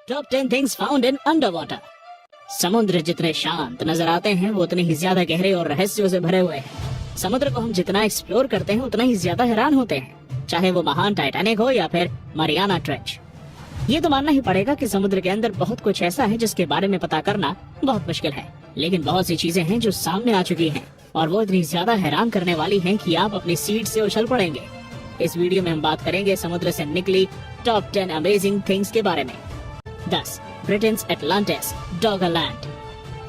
Top 10 things found in under water. समुद्र जितने शांत नजर आते हैं वो उतने ही ज्यादा गहरे और रहस्यों से भरे हुए हैं। समुद्र को हम जितना एक्सप्लोर करते हैं उतना ही ज्यादा हैरान होते हैं, चाहे वो महान टाइटैनिक हो या फिर मरियाना ट्रेंच। ये तो मानना ही पड़ेगा कि समुद्र के अंदर बहुत कुछ ऐसा है जिसके बारे में पता करना बहुत मुश्किल है, लेकिन बहुत सी चीजें हैं जो सामने आ चुकी हैं और वो इतनी ज्यादा हैरान करने वाली हैं कि आप अपनी सीट से उछल पड़ेंगे। इस वीडियो में हम बात करेंगे समुद्र से निकली टॉप 10 अमेजिंग थिंग्स के बारे में। 10. Britain's Atlantis Doggerland.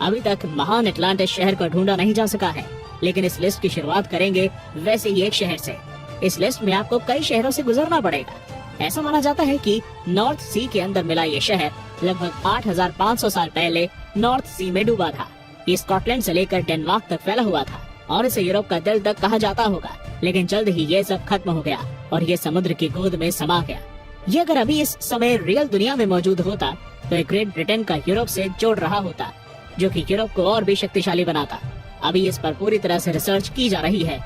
अभी तक महान एटलांटिस शहर को ढूंढा नहीं जा सका है, लेकिन इस लिस्ट की शुरुआत करेंगे वैसे ही एक शहर से। इस लिस्ट में आपको कई शहरों से गुजरना पड़ेगा। ऐसा माना जाता है कि नॉर्थ सी के अंदर मिला ये शहर लगभग 8500 साल पहले नॉर्थ सी में डूबा था। ये स्कॉटलैंड से लेकर डेनमार्क तक फैला हुआ था और इसे यूरोप का दिल तक कहा जाता होगा, लेकिन जल्द ही ये सब खत्म हो गया और ये समुद्र की गोद में समा गया। ये अगर अभी इस समय रियल दुनिया में मौजूद होता तो ग्रेट ब्रिटेन का यूरोप से जोड़ रहा होता, जो कि यूरोप को और भी शक्तिशाली बनाता। अभी इस पर पूरी तरह से रिसर्च की जा रही है।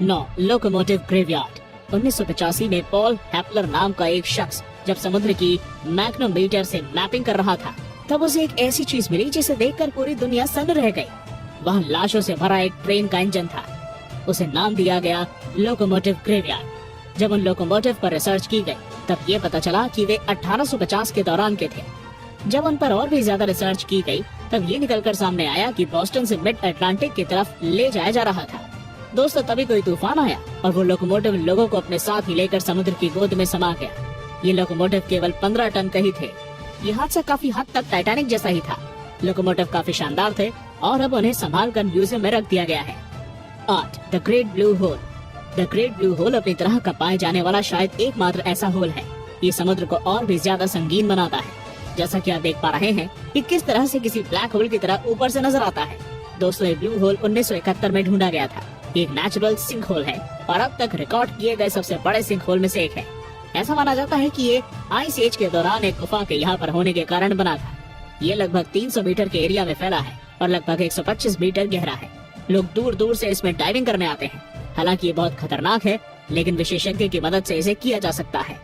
9. Locomotive graveyard. 1985 में पॉल हैपलर नाम का एक शख्स जब समुद्र की मैग्नोमीटर से मैपिंग कर रहा था, तब उसे एक ऐसी चीज मिली जिसे देखकर पूरी दुनिया सन्न रह गई। वहाँ लाशों से भरा एक ट्रेन का इंजन था। उसे नाम दिया गया लोकोमोटिव ग्रेवयार्ड। जब उन लोकोमोटिव पर रिसर्च की गई तब ये पता चला कि वे 1850 के दौरान के थे। जब उन पर और भी ज्यादा रिसर्च की गई तब ये निकलकर सामने आया कि बोस्टन से मिड अटलांटिक की तरफ ले जाया जा रहा था। दोस्तों, तभी कोई तूफान आया और वो लोकोमोटिव लोगों को अपने साथ ही लेकर समुद्र की गोद में समा गया। ये लोकोमोटिव केवल 15 टन का ही थे। ये हादसा काफी हद तक टाइटैनिक जैसा ही था। लोकोमोटिव काफी शानदार थे और अब उन्हें संभाल कर म्यूजियम में रख दिया गया है। 8. The great blue hole. The great blue hole अपनी तरह का पाए जाने वाला शायद एकमात्र ऐसा होल है। ये समुद्र को और भी ज्यादा संगीन बनाता है। जैसा कि आप देख पा रहे हैं कि किस तरह से किसी ब्लैक होल की तरह ऊपर से नजर आता है। दोस्तों, ये ब्लू होल 1971 में ढूंढा गया था। एक नेचुरल सिंक होल है और अब तक रिकॉर्ड किए गए सबसे बड़े सिंक होल में से एक है। ऐसा माना जाता है कि ये आइस एज के दौरान एक गुफा के यहाँ पर होने के कारण बना था। ये लगभग 300 मीटर के एरिया में फैला है और लगभग 125 मीटर गहरा है। लोग दूर दूर से इसमें डाइविंग करने आते हैं। हालांकि ये बहुत खतरनाक है, लेकिन विशेषज्ञ की मदद से इसे किया जा सकता है।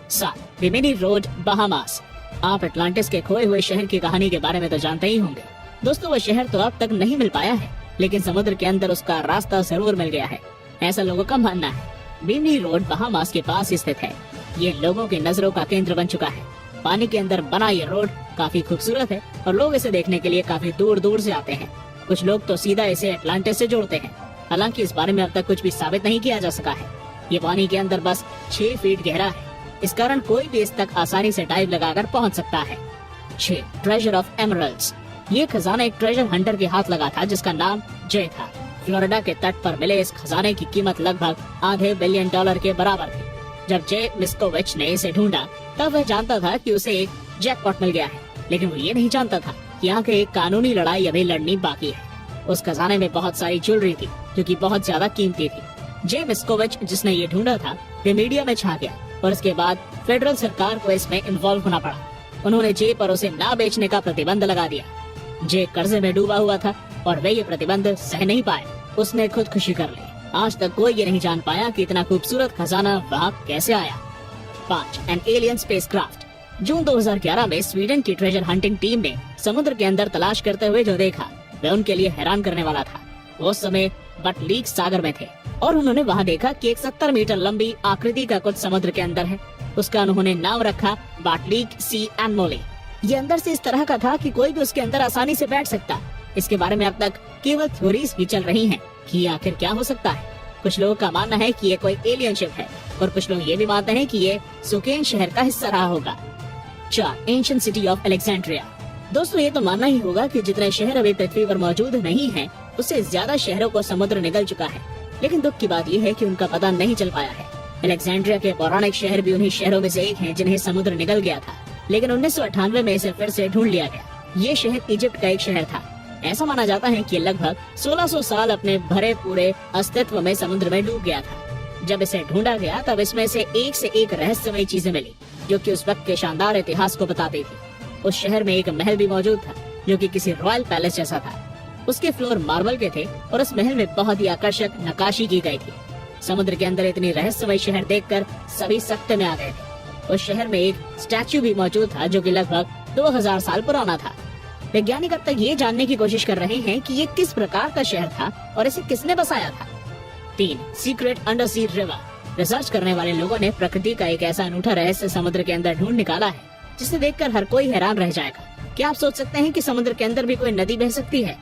7. बिमिनी रोड बहामास। आप अटलांटिस के खोए हुए शहर की कहानी के बारे में तो जानते ही होंगे। दोस्तों, वो शहर तो अब तक नहीं मिल पाया है, लेकिन समुद्र के अंदर उसका रास्ता जरूर मिल गया है, ऐसा लोगों का मानना है। बिमिनी रोड बहामास के पास स्थित है। ये लोगों की नजरों का केंद्र बन चुका है। पानी के अंदर बना ये रोड काफी खूबसूरत है और लोग इसे देखने के लिए काफी दूर दूर से आते हैं। कुछ लोग तो सीधा इसे अटलांटिस से जोड़ते हैं। हालांकि इस बारे में अब तक कुछ भी साबित नहीं किया जा सका है। ये पानी के अंदर बस 6 फीट गहरा है, इस कारण कोई भी इस तक आसानी से डाइव लगाकर पहुंच सकता है। 6. Treasure of emeralds. ये खजाना एक ट्रेजर हंटर के हाथ लगा था जिसका नाम जे था। फ्लोरिडा के तट पर मिले इस खजाने की कीमत लगभग $500 बिलियन के बराबर थी। जब जे मिस्कोविच ने इसे ढूंढा तब वह जानता था कि उसे एक जैकपॉट मिल गया है, लेकिन वो ये नहीं जानता था कि आगे एक कानूनी लड़ाई अभी लड़नी बाकी है। उस खजाने में बहुत सारी ज्वेलरी थी जो कि बहुत ज्यादा कीमती थी। जे मिस्कोविच जिसने ये ढूंढा था वे मीडिया में छा गया और इसके बाद फेडरल सरकार को इसमें इन्वॉल्व होना पड़ा। उन्होंने जे पर उसे ना बेचने का प्रतिबंध लगा दिया। जे कर्जे में डूबा हुआ था और वे ये प्रतिबंध सह नहीं पाए। उसने खुदकुशी कर ली। आज तक कोई ये नहीं जान पाया कि इतना खूबसूरत खजाना वहाँ कैसे आया। 5. An alien spacecraft. जून 2011 में स्वीडन की ट्रेजर हंटिंग टीम ने समुद्र के अंदर तलाश करते हुए जो देखा वह उनके लिए हैरान करने वाला था। वो उस समय बटलीक सागर में थे और उन्होंने वहाँ देखा कि एक 70 मीटर लंबी आकृति का कुछ समुद्र के अंदर है। उसका उन्होंने नाम रखा बाटलीक सी एनमोली। ये अंदर से इस तरह का था कि कोई भी उसके अंदर आसानी से बैठ सकता। इसके बारे में अब तक केवल थ्योरीज भी चल रही हैं कि आखिर क्या हो सकता है। कुछ लोगों का मानना है कि ये कोई एलियन शिप है और कुछ लोग ये भी मानते हैं कि ये सुकेन शहर का हिस्सा रहा होगा। 4. Ancient city of Alexandria. दोस्तों, ये तो मानना ही होगा कि जितने शहर अभी पृथ्वी पर मौजूद नहीं हैं, उससे ज्यादा शहरों को समुद्र निगल चुका है, लेकिन दुख की बात यह है कि उनका पता नहीं चल पाया है। अलेक्जेंड्रिया के पौराणिक शहर भी उन्हीं शहरों में से एक है जिन्हें समुद्र निगल गया था, लेकिन 1998 में इसे फिर से ढूंढ लिया गया। ये शहर इजिप्ट का एक शहर था। ऐसा माना जाता है कि लगभग 1600 साल अपने भरे पूरे अस्तित्व में समुद्र में डूब गया था। जब इसे ढूंढा गया तब इसमें से एक रहस्यमयी चीजें मिली जो कि उस वक्त के शानदार इतिहास को बताती थी। उस शहर में एक महल भी मौजूद था जो कि किसी रॉयल पैलेस जैसा था। उसके फ्लोर मार्बल के थे और उस महल में बहुत ही आकर्षक नक्काशी की गई थी। समुद्र के अंदर इतनी रहस्यमय शहर देखकर सभी सकते में आ गए थे। उस शहर में एक स्टैच्यू भी मौजूद था जो कि लगभग 2000 साल पुराना था। वैज्ञानिक अब तक ये जानने की कोशिश कर रहे हैं कि ये किस प्रकार का शहर था और इसे किसने बसाया था। 3. Secret undersea river. रिसर्च करने वाले लोगों ने प्रकृति का एक ऐसा अनूठा रहस्य समुद्र के अंदर ढूंढ निकाला है जिसे देखकर हर कोई हैरान रह जाएगा। क्या आप सोच सकते हैं कि समुद्र के अंदर भी कोई नदी बह सकती है?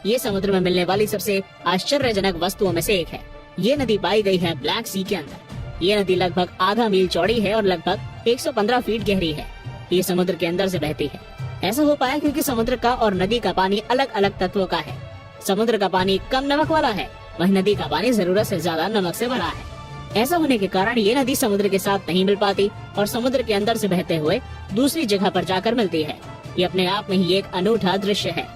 ये समुद्र में मिलने वाली सबसे आश्चर्यजनक वस्तुओं में से एक है। ये नदी पाई गई है ब्लैक सी के अंदर। ये नदी लगभग आधा मील चौड़ी है और लगभग 115 फीट गहरी है। ये समुद्र के अंदर से बहती है। ऐसा हो पाया क्योंकि समुद्र का और नदी का पानी अलग अलग तत्वों का है। समुद्र का पानी कम नमक वाला है, वहीं नदी का पानी जरूरत से ज्यादा नमक से भरा है। ऐसा होने के कारण ये नदी समुद्र के साथ नहीं मिल पाती और समुद्र के अंदर से बहते हुए दूसरी जगह पर जाकर मिलती है। ये अपने आप में ही एक अनूठा दृश्य है।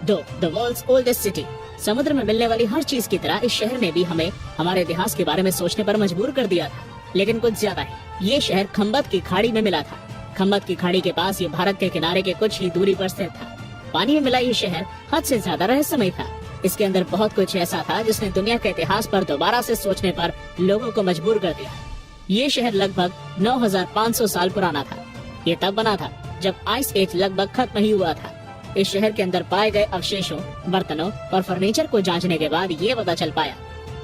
2. The world's oldest city. समुद्र में मिलने वाली हर चीज की तरह इस शहर ने भी हमें हमारे इतिहास के बारे में सोचने पर मजबूर कर दिया था, लेकिन कुछ ज्यादा है। ये शहर खंबत की खाड़ी में मिला था। खंबत की खाड़ी के पास ये भारत के किनारे के कुछ ही दूरी पर स्थित था। पानी में मिला ये शहर हद से ज्यादा रहस्यमय था। इसके अंदर बहुत कुछ ऐसा था जिसने दुनिया के इतिहास पर दोबारा से सोचने पर लोगों को मजबूर कर दिया। ये शहर लगभग 9500 साल पुराना था। ये तब बना था जब आइस एज लगभग खत्म ही हुआ था। इस शहर के अंदर पाए गए अवशेषों, बर्तनों और फर्नीचर को जांचने के बाद ये पता चल पाया।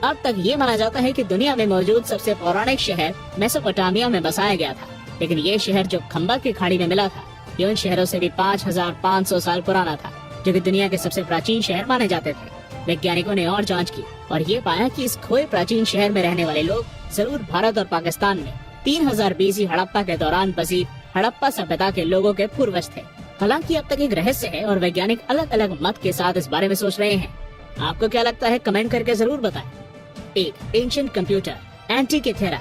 अब तक ये माना जाता है कि दुनिया में मौजूद सबसे पौराणिक शहर मेसोपोटामिया में बसाया गया था, लेकिन ये शहर जो खंबत की खाड़ी में मिला था ये उन शहरों से भी 5500 साल पुराना था, जो कि दुनिया के सबसे प्राचीन शहर माने जाते थे। वैज्ञानिकों ने और जांच की और ये पाया कि इस खोए प्राचीन शहर में रहने वाले लोग जरूर भारत और पाकिस्तान में 3000 BC हड़प्पा के दौरान बसी हड़प्पा सभ्यता के लोगों के पूर्वज थे। हालांकि अब तक एक रहस्य है और वैज्ञानिक अलग अलग मत के साथ इस बारे में सोच रहे हैं। आपको क्या लगता है? कमेंट करके जरूर बताएं। 1. Ancient computer, Antikythera.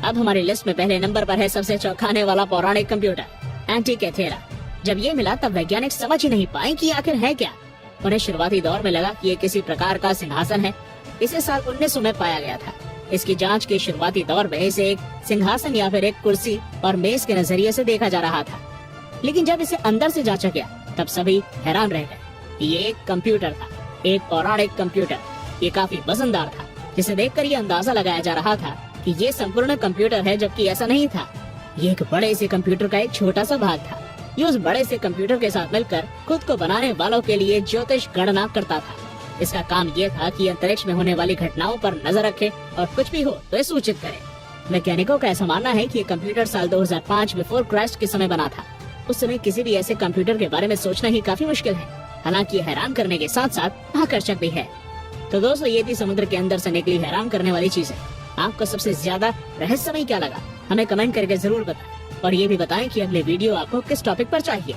अब हमारी लिस्ट में पहले नंबर पर है सबसे चौंकाने वाला पौराणिक कंप्यूटर, एंटीकेथेरा। जब ये मिला तब वैज्ञानिक समझ ही नहीं पाए कि आखिर है क्या। उन्हें शुरुआती दौर में लगा कि ये किसी प्रकार का सिंहासन है। इसे साल 1900 में पाया गया था। इसकी जांच के शुरुआती दौर में इसे एक सिंहासन या फिर एक कुर्सी और मेज के नजरिए से देखा जा रहा था, लेकिन जब इसे अंदर से जांचा गया तब सभी हैरान रह गए। ये एक कंप्यूटर था, एक पौराणिक कंप्यूटर। ये काफी वजनदार था, जिसे देखकर ये अंदाजा लगाया जा रहा था कि ये संपूर्ण कंप्यूटर है, जबकि ऐसा नहीं था। ये एक बड़े से कंप्यूटर का एक छोटा सा भाग था। ये उस बड़े से कंप्यूटर के साथ मिलकर खुद को बनाने वालों के लिए ज्योतिष गणना करता था। इसका काम ये था कि अंतरिक्ष में होने वाली घटनाओं पर नजर रखे और कुछ भी हो तो सूचित करे। वैज्ञानिकों का ऐसा मानना है कि ये कंप्यूटर साल 2005 बिफोर क्राइस्ट के समय बना था। उस समय किसी भी ऐसे कंप्यूटर के बारे में सोचना ही काफी मुश्किल है। हालांकि हैरान करने के साथ साथ आकर्षक भी है। तो दोस्तों, ये थी समुद्र के अंदर से निकली हैरान करने वाली चीजें। आपको सबसे ज्यादा रहस्यमय क्या लगा? हमें कमेंट करके जरूर बताएं और ये भी बताएं कि अगले वीडियो आपको किस टॉपिक पर चाहिए।